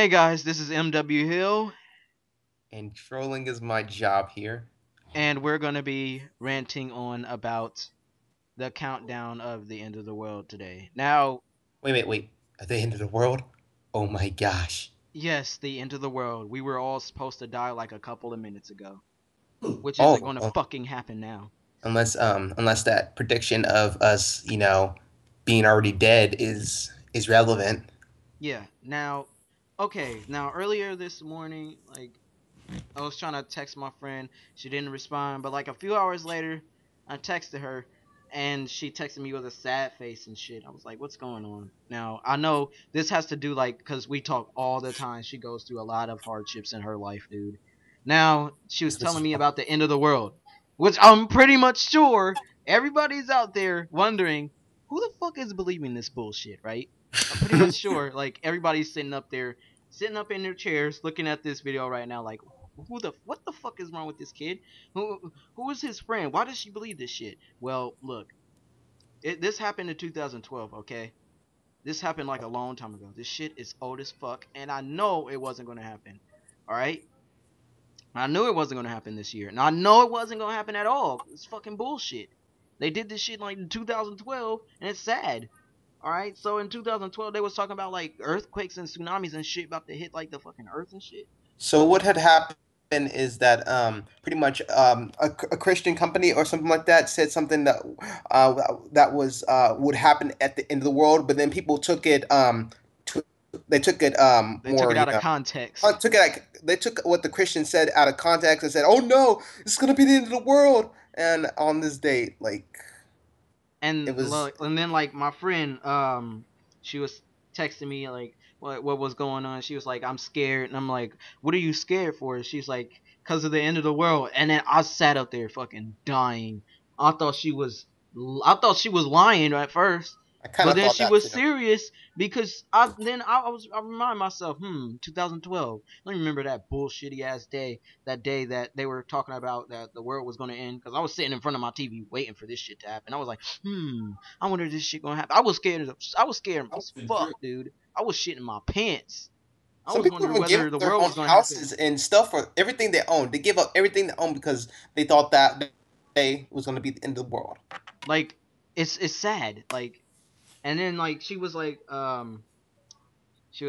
Hey guys, this is MW Hill, And trolling is my job here. and we're going to be ranting on about the countdown of the end of the world today. Now, Wait. At the end of the world? Oh my gosh. yes, the end of the world. We were all supposed to die like a couple of minutes ago, which isn't Oh, going to oh, fucking happen now. unless that prediction of us, being already dead is relevant. Yeah, now, okay, now earlier this morning, like, I was trying to text my friend. She didn't respond, but like a few hours later, I texted her and she texted me with a sad face and shit. I was like, "What's going on?" Now, I know this has to do like cuz we talk all the time. She goes through a lot of hardships in her life, dude. Now, she was This was telling me about the end of the world, which I'm pretty much sure everybody's out there wondering who the fuck is believing this bullshit, right? I'm pretty much sure like everybody's sitting up in their chairs looking at this video right now like what the fuck is wrong with this kid? Who is his friend? Why does she believe this shit? Well, look, this happened in 2012. Okay, this happened like a long time ago. This shit is old as fuck, and I know it wasn't gonna happen. All right, I knew it wasn't gonna happen this year, and I know it wasn't gonna happen at all. It's fucking bullshit. They did this shit like in 2012, and it's sad. All right, so in 2012 they was talking about like earthquakes and tsunamis and shit about to hit like the fucking earth and shit. So what had happened is that pretty much a Christian company or something like that said something uh, that was would happen at the end of the world, but then people took it to, they took it They took more it out of context. took it like they took what the Christian said out of context and said, "Oh no, it's gonna be the end of the world." And on this date, like it And was look, and then like my friend, she was texting me like what was going on. She was like, I'm scared, and I'm like, what are you scared for? She's like, cause of the end of the world. And then I sat up there fucking dying. I thought she was, I thought she was lying at first, I kind but of then thought she that was too. serious because I remind myself, 2012. I remember that bullshitty ass day, that day that they were talking about that the world was gonna end. Cause I was sitting in front of my TV waiting for this shit to happen. I was like, I wonder if this shit gonna happen. I was scared as fuck, dude. I was shitting my pants. I Some was people wondering even give whether up the their world own was gonna happen. houses and stuff for everything they own. They give up everything they own because they thought that day was going to be the end of the world. Like, it's sad. Like, and then like she was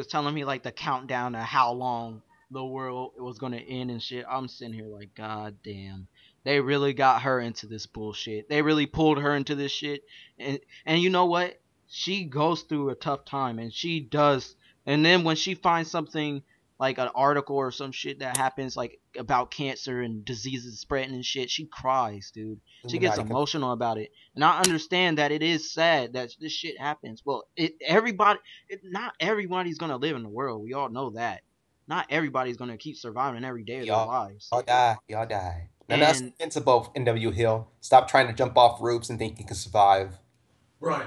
telling me like the countdown to how long the world was gonna end and shit. I'm sitting here like, God damn. They really got her into this bullshit. They really pulled her into this shit. And you know what? She goes through a tough time and she does, and then when she finds something like an article or some shit that happens like about cancer and diseases spreading and shit, she cries, dude. She gets Illuminati. emotional about it. And I understand that it is sad that this shit happens. Well, not everybody's gonna live in the world. We all know that. Not everybody's gonna keep surviving every day of their Y'all, lives. y'all die. Y'all die. None of us And invincible, NW Hill. Stop trying to jump off roofs and think you can survive. Right.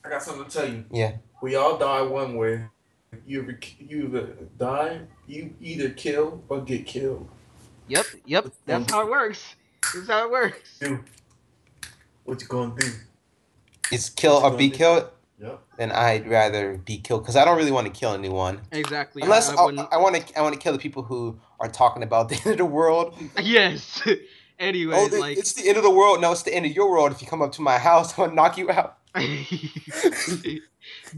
I got something to tell you. Yeah. We all die one way. You either die, you either kill or get killed. yep, What you that's gonna how it works. That's how it works. do? What you gonna do? It's What kill you or gonna be do? killed, Yep. then I'd rather be killed because I don't really want to kill anyone. Exactly. Unless I wouldn't. I want to kill the people who are talking about the end of the world. Yes. Oh, Anyways, like, it's the end of the world. No, it's the end of your world. If you come up to my house, I'll knock you out.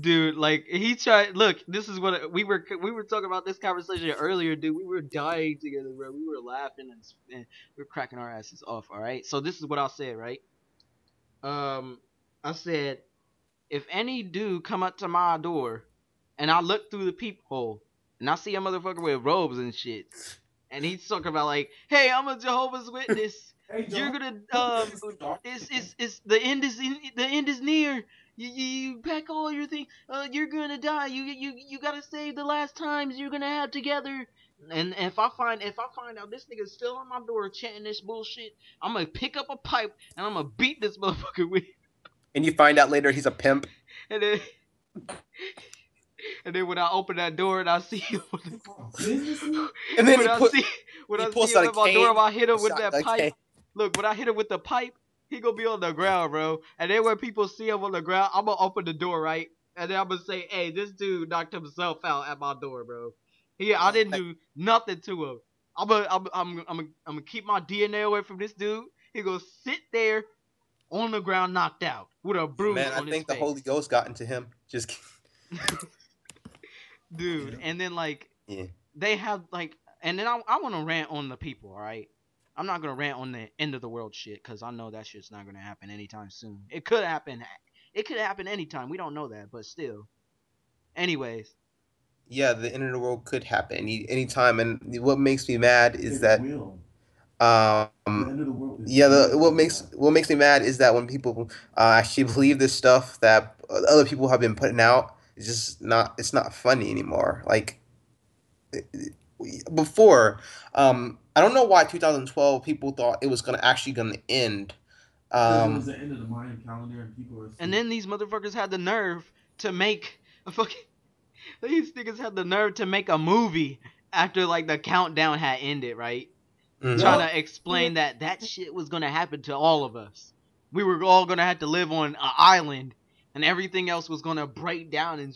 dude, like he tried. Look, this is what we were talking about this conversation earlier, dude. We were dying together, bro. We were laughing and we were cracking our asses off. All right. So this is what I said, right? Um, I said if any dude come up to my door and I look through the peephole and I see a motherfucker with robes and shit, and he's talking about like, "Hey, I'm a Jehovah's Witness. Hey, You're John. gonna It's dark. it's the end is near. You pack all your things. You're gonna die. You gotta save the last times you're gonna have together." And if I find out this nigga's still on my door chanting this bullshit, I'm gonna pick up a pipe and I'm gonna beat this motherfucker with. And you find out later he's a pimp. And then and then when I open that door and I see him, And then when I see when he I see pulls him out a at my door, cane, I hit a him with that shotgun pipe. cane. Look, when I hit him with the pipe, he gonna be on the ground, bro. And then when people see him on the ground, I'm gonna open the door, right? and then I'm gonna say, hey, this dude knocked himself out at my door, bro. I didn't do nothing to him. I'm gonna keep my DNA away from this dude. He gonna sit there on the ground, knocked out, with a bruise Man, I on his think the Holy face, Ghost got into him. Just dude. Yeah. And then like yeah. they have like, and then I want to rant on the people. All right, I'm not gonna rant on the end of the world shit because I know that shit's not gonna happen anytime soon. It could happen. It could happen anytime. We don't know that, but still. Anyways, Yeah, the end of the world could happen anytime. And what makes me mad is It that will. The um end of the world is yeah, the literally gonna happen. what makes me mad is that when people actually believe this stuff that other people have been putting out, it's not funny anymore. Like before, I don't know why 2012 people thought it was gonna end. Because it was Um, the end of the Mayan calendar and people are and asleep. then these motherfuckers had the nerve to make a fucking. These niggas had the nerve to make a movie after like the countdown had ended, right? Trying mhm. Yup. to explain that that shit was gonna happen to all of us. We were all gonna have to live on an island, and everything else was gonna break down. And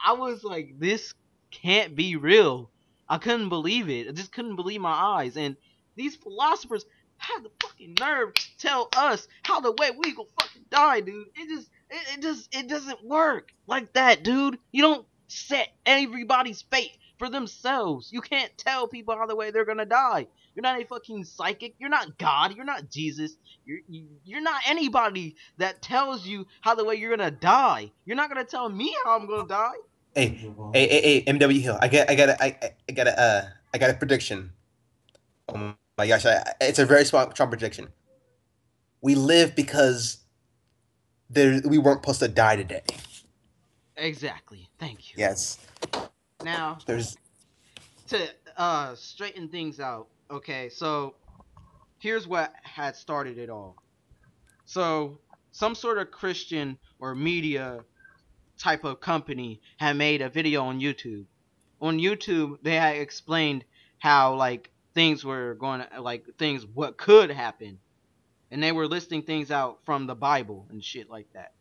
I was like, this can't be real. I couldn't believe it. I just couldn't believe my eyes. And these philosophers had the fucking nerve to tell us how the way we gonna fucking die, dude. It doesn't work like that, dude. You don't set everybody's fate for themselves. You can't tell people how the way they're gonna die. You're not a fucking psychic. You're not God. You're not Jesus. You're not anybody that tells you how the way you're gonna die. You're not gonna tell me how I'm gonna die. Hey, MW Hill. I got a prediction. Oh my gosh, it's a very strong prediction. We live because we weren't supposed to die today. Exactly. Thank you. Yes, Now there's to straighten things out. Okay, so here's what had started it all. So some sort of Christian or media type of company had made a video on YouTube. On YouTube, they had explained how like things were going to like things what could happen, and they were listing things out from the Bible and shit like that.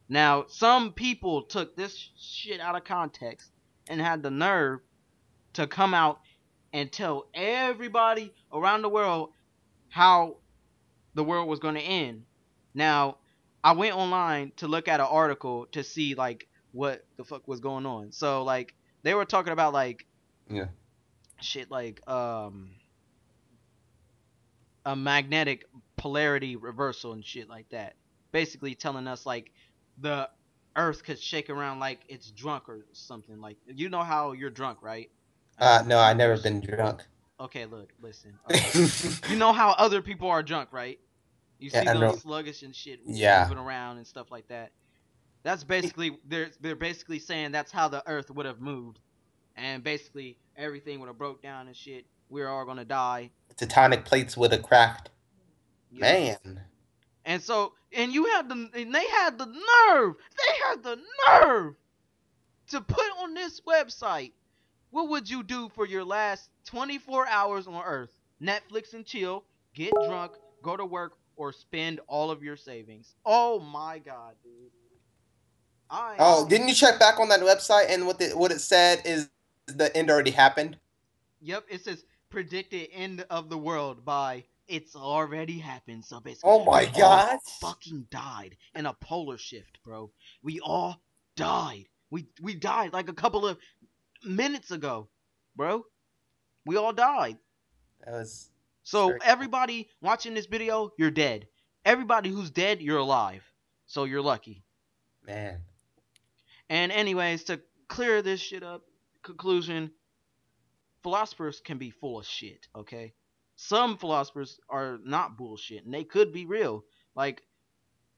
Now, some people took this shit out of context and had the nerve to come out and tell everybody around the world how the world was going to end. Now, I went online to look at an article to see like what the fuck was going on. So like they were talking about like yeah. shit like a magnetic polarity reversal and shit like that. Basically telling us like the earth could shake around like it's drunk or something. Like you know how you're drunk, right? And No, I you're never been drunk. okay, look, listen. Okay. Yeah, You know how other people are drunk, right? You see I them know. sluggish and shit Yeah, moving around and stuff like that. That's basically they're basically saying that's how the earth would have moved, and basically everything would have broke down and shit. We're all gonna die. tectonic plates would have cracked. Yes. Man, And so and they had the nerve to put on this website. What would you do for your last 24 hours on Earth? Netflix and chill, get drunk, go to work, or spend all of your savings. Oh my god, dude. I oh, didn't you check back on that website and what it said is the end already happened? Yep, it says predicted end of the world by it's already happened. So basically, Oh my we all gosh. fucking died in a polar shift, bro. We all died. We died like a couple of minutes ago, bro. We all died. That was So very everybody watching this video, you're dead. Everybody who's dead, you're alive. So you're lucky. man. And anyways, to clear this shit up, conclusion, philosophers can be full of shit, okay? Some philosophers are not bullshit and they could be real. Like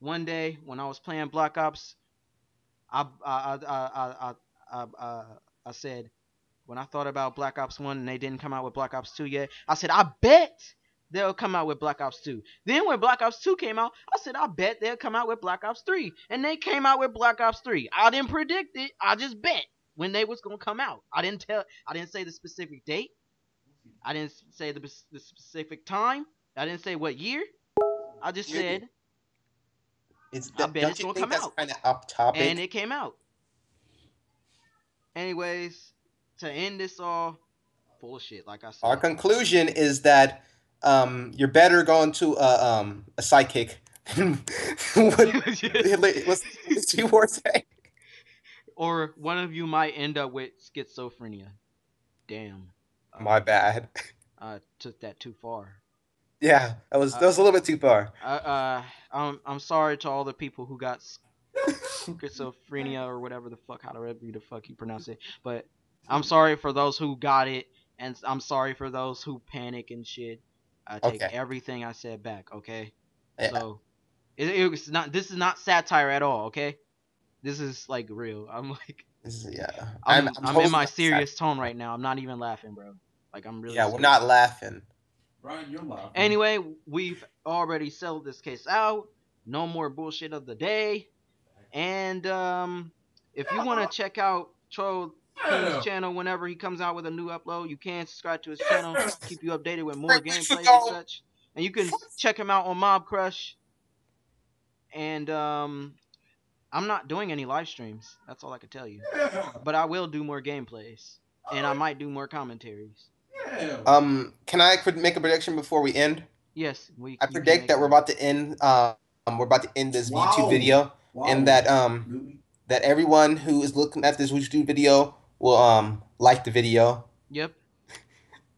one day when I was playing Black Ops, I said when I thought about Black Ops 1 and they didn't come out with Black Ops 2 yet, I said I bet they'll come out with Black Ops 2. Then when Black Ops 2 came out, I said I bet they'll come out with Black Ops 3. And they came out with Black Ops 3. I didn't predict it. I just bet when they was going to come out. I didn't say the specific date. I didn't say the specific time. I didn't say what year. I just You, said it's I bet don't it's you gonna think come that's out, kind of off and topic? it came out. Anyways, to end this all, full of shit, like I Our said. conclusion is that you're better going to a psychic than what you were saying. Or one of you might end up with schizophrenia. Damn. My Uh, bad. I took that too far. Yeah, Uh, that was a little bit too far. I'm sorry to all the people who got schizophrenia or whatever the fuck, however the fuck you pronounce it. But I'm sorry for those who got it, and I'm sorry for those who panic and shit. I take Okay. everything I said back. Okay, Yeah. so it was not. This is not satire at all. Okay, this is like real. I'm like Yeah. I'm I'm in totally my not sad. serious tone right now. I'm not even laughing, bro. Like I'm really Yeah, we're serious. not laughing. Brian, you're laughing. Anyway, we've already settled this case out. No more bullshit of the day. And if you want to check out Troll King's Yeah. channel whenever he comes out with a new upload, you can subscribe to his channel, keep you updated with more We should gameplays and go. such. And you can check him out on Mob Crush. And I'm not doing any live streams. That's all I can tell you. Yeah. But I will do more gameplays, and I might do more commentaries. Yeah. Can I make a prediction before we end? Yes, I you can predict make that one. we're about to end this YouTube Wow. video, and Wow. Really? that everyone who is looking at this YouTube video will like the video. Yep.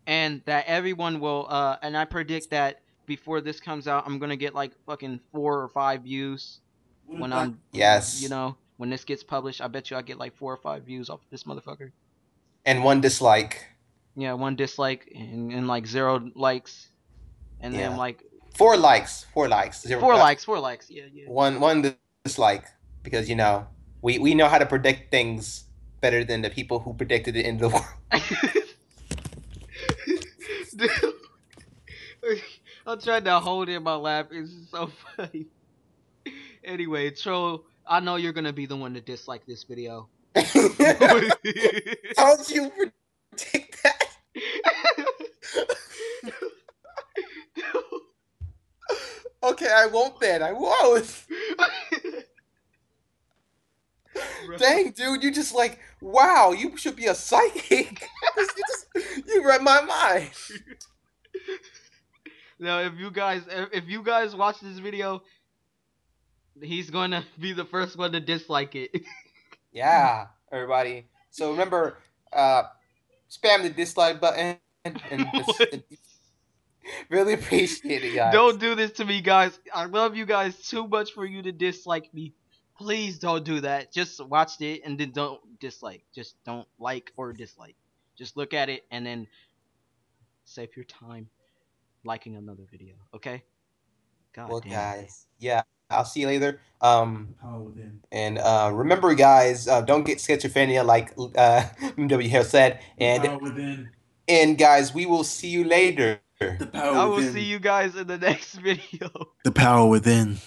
And that everyone will and I predict that before this comes out, I'm gonna get like fucking 4 or 5 views What when if I? I'm Yes, when this gets published. I bet you I get like 4 or 5 views off this motherfucker. and one dislike. Yeah, one dislike and like 0 likes, and then Yeah, like 4 likes, 4 likes, zero. 4 likes, 4 likes. Yeah, yeah. One dislike because we know how to predict things better than the people who predicted it in the world. Dude, I'm trying to hold in my laugh. It's so funny. Anyway, Troll, I know you're gonna be the one to dislike this video. How did you predict that? Okay, I won't then. I won't. Dang, dude, you just like, wow, you should be a psychic. You read my mind. Now, if you guys watch this video, he's gonna be the first one to dislike it. Yeah, everybody. So remember, uh, spam the dislike button and really appreciate it, guys. Don't do this to me, guys. I love you guys too much for you to dislike me. Please don't do that. Just watch it and then don't dislike. Just don't like or dislike. Just look at it and then save your time liking another video. Okay? God Well, damn. guys, yeah, I'll see you later. Power within. And remember, guys, don't get schizophrenia like W. Hill said. Power within. And guys, we will see you later. The power I will within. see you guys in the next video. The power within.